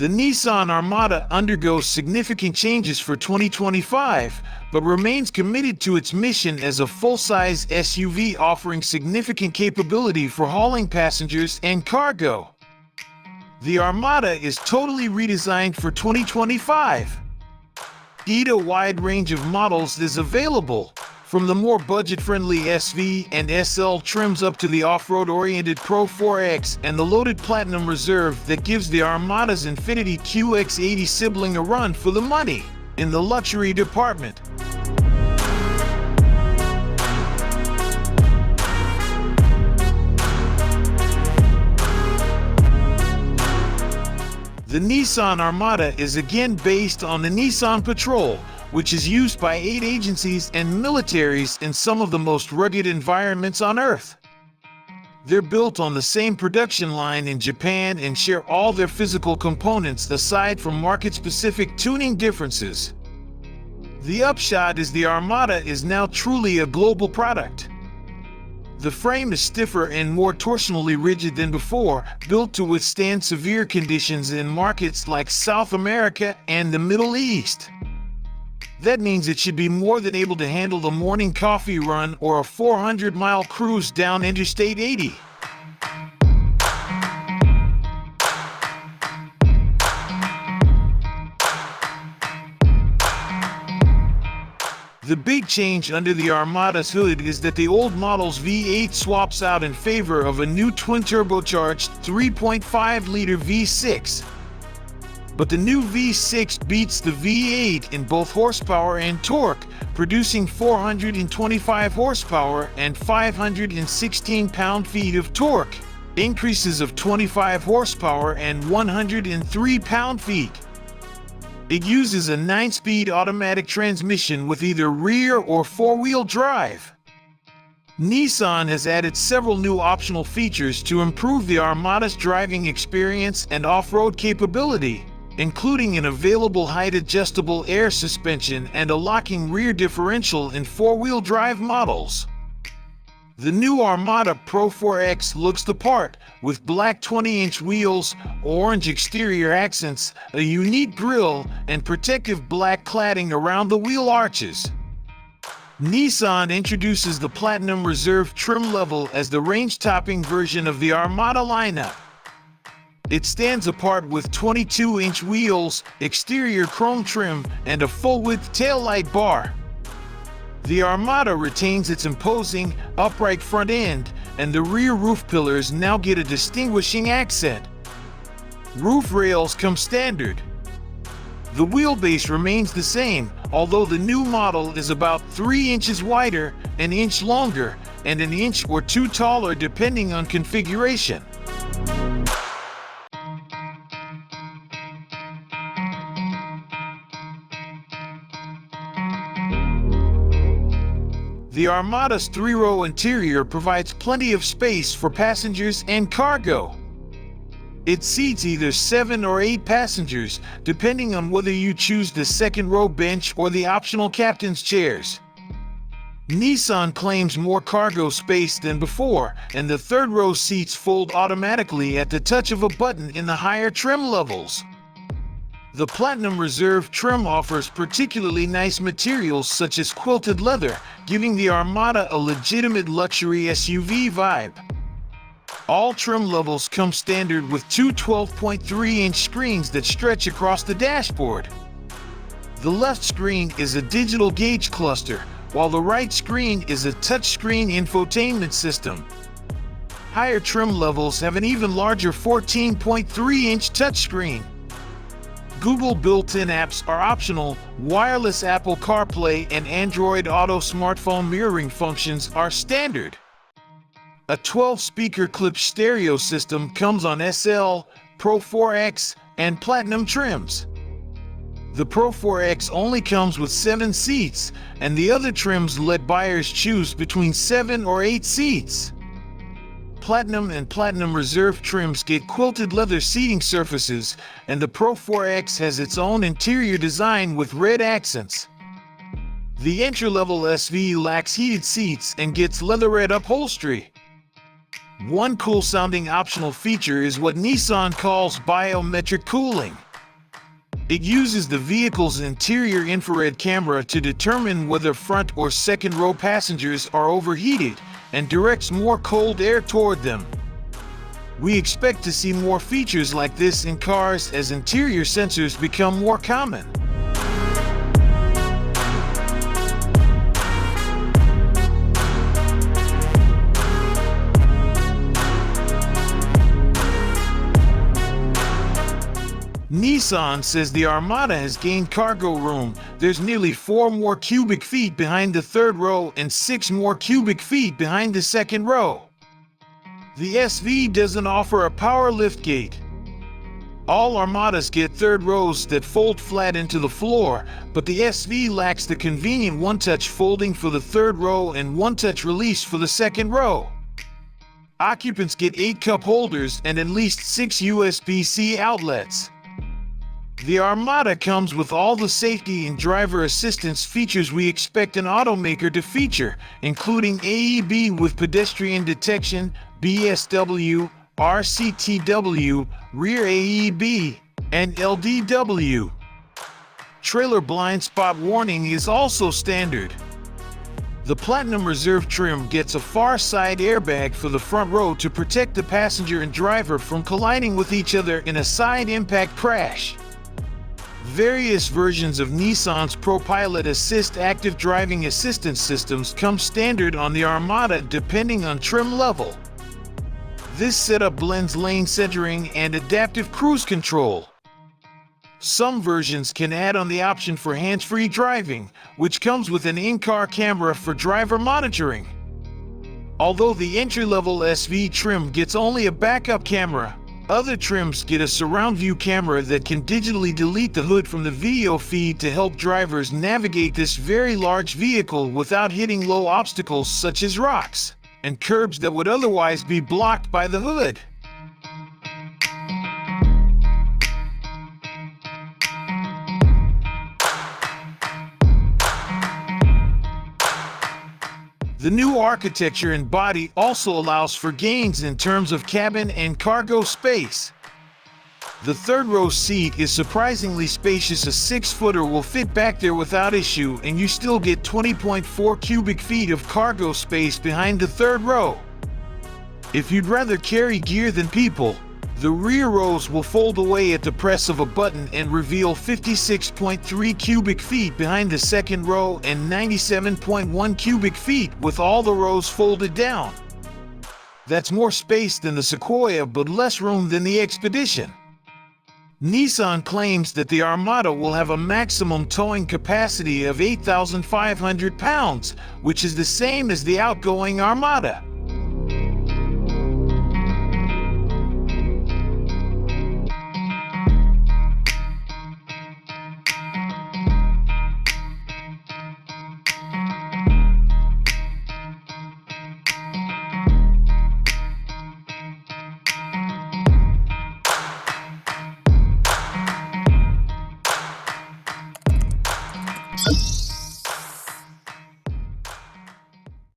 The Nissan Armada undergoes significant changes for 2025, but remains committed to its mission as a full-size SUV offering significant capability for hauling passengers and cargo. The Armada is totally redesigned for 2025. A wide range of models is available, from the more budget-friendly SV and SL trims up to the off-road-oriented Pro 4X and the loaded Platinum Reserve that gives the Armada's Infiniti QX80 sibling a run for the money in the luxury department. The Nissan Armada is again based on the Nissan Patrol, which is used by 8 agencies and militaries in some of the most rugged environments on Earth. They're built on the same production line in Japan and share all their physical components aside from market-specific tuning differences. The upshot is the Armada is now truly a global product. The frame is stiffer and more torsionally rigid than before, built to withstand severe conditions in markets like South America and the Middle East. That means it should be more than able to handle the morning coffee run or a 400-mile cruise down Interstate 80. The big change under the Armada's hood is that the old model's V8 swaps out in favor of a new twin-turbocharged 3.5-liter V6. But the new V6 beats the V8 in both horsepower and torque, producing 425 horsepower and 516 pound-feet of torque, increases of 25 horsepower and 103 pound-feet. It uses a 9-speed automatic transmission with either rear or four-wheel drive. Nissan has added several new optional features to improve the Armada's driving experience and off-road capability, including an available height-adjustable air suspension and a locking rear differential in four-wheel drive models. The new Armada Pro 4X looks the part, with black 20-inch wheels, orange exterior accents, a unique grille, and protective black cladding around the wheel arches. Nissan introduces the Platinum Reserve trim level as the range-topping version of the Armada lineup. It stands apart with 22-inch wheels, exterior chrome trim, and a full-width taillight bar. The Armada retains its imposing, upright front end, and the rear roof pillars now get a distinguishing accent. Roof rails come standard. The wheelbase remains the same, although the new model is about 3 inches wider, an inch longer, and an inch or two taller depending on configuration. The Armada's 3-row interior provides plenty of space for passengers and cargo. It seats either 7 or 8 passengers, depending on whether you choose the second-row bench or the optional captain's chairs. Nissan claims more cargo space than before, and the third-row seats fold automatically at the touch of a button in the higher trim levels. The Platinum Reserve trim offers particularly nice materials such as quilted leather, giving the Armada a legitimate luxury SUV vibe. All trim levels come standard with two 12.3-inch screens that stretch across the dashboard. The left screen is a digital gauge cluster, while the right screen is a touchscreen infotainment system. Higher trim levels have an even larger 14.3-inch touchscreen. Google built-in apps are optional, wireless Apple CarPlay and Android Auto smartphone mirroring functions are standard. A 12-speaker Klipsch stereo system comes on SL, Pro 4X, and Platinum trims. The Pro 4X only comes with 7 seats, and the other trims let buyers choose between 7 or 8 seats. Platinum and Platinum Reserve trims get quilted leather seating surfaces, and the Pro 4X has its own interior design with red accents. The entry-level SV lacks heated seats and gets leatherette upholstery. One cool-sounding optional feature is what Nissan calls biometric cooling. It uses the vehicle's interior infrared camera to determine whether front or second-row passengers are overheated and directs more cold air toward them. We expect to see more features like this in cars as interior sensors become more common. Nissan says the Armada has gained cargo room. There's nearly 4 more cubic feet behind the third row and 6 more cubic feet behind the second row. The SV doesn't offer a power liftgate. All Armadas get third rows that fold flat into the floor, but the SV lacks the convenient one-touch folding for the third row and one-touch release for the second row. Occupants get 8 cup holders and at least 6 USB-C outlets. The Armada comes with all the safety and driver assistance features we expect an automaker to feature, including AEB with pedestrian detection, BSW, RCTW, rear AEB, and LDW. Trailer blind spot warning is also standard. The Platinum Reserve trim gets a far side airbag for the front row to protect the passenger and driver from colliding with each other in a side impact crash. Various versions of Nissan's ProPilot Assist active driving assistance systems come standard on the Armada depending on trim level. This setup blends lane centering and adaptive cruise control. Some versions can add on the option for hands-free driving, which comes with an in-car camera for driver monitoring. Although the entry-level SV trim gets only a backup camera, other trims get a surround view camera that can digitally delete the hood from the video feed to help drivers navigate this very large vehicle without hitting low obstacles such as rocks and curbs that would otherwise be blocked by the hood. The new architecture and body also allows for gains in terms of cabin and cargo space. The third row seat is surprisingly spacious. A 6-footer will fit back there without issue, and you still get 20.4 cubic feet of cargo space behind the third row. If you'd rather carry gear than people, the rear rows will fold away at the press of a button and reveal 56.3 cubic feet behind the second row and 97.1 cubic feet with all the rows folded down. That's more space than the Sequoia but less room than the Expedition. Nissan claims that the Armada will have a maximum towing capacity of 8,500 pounds, which is the same as the outgoing Armada.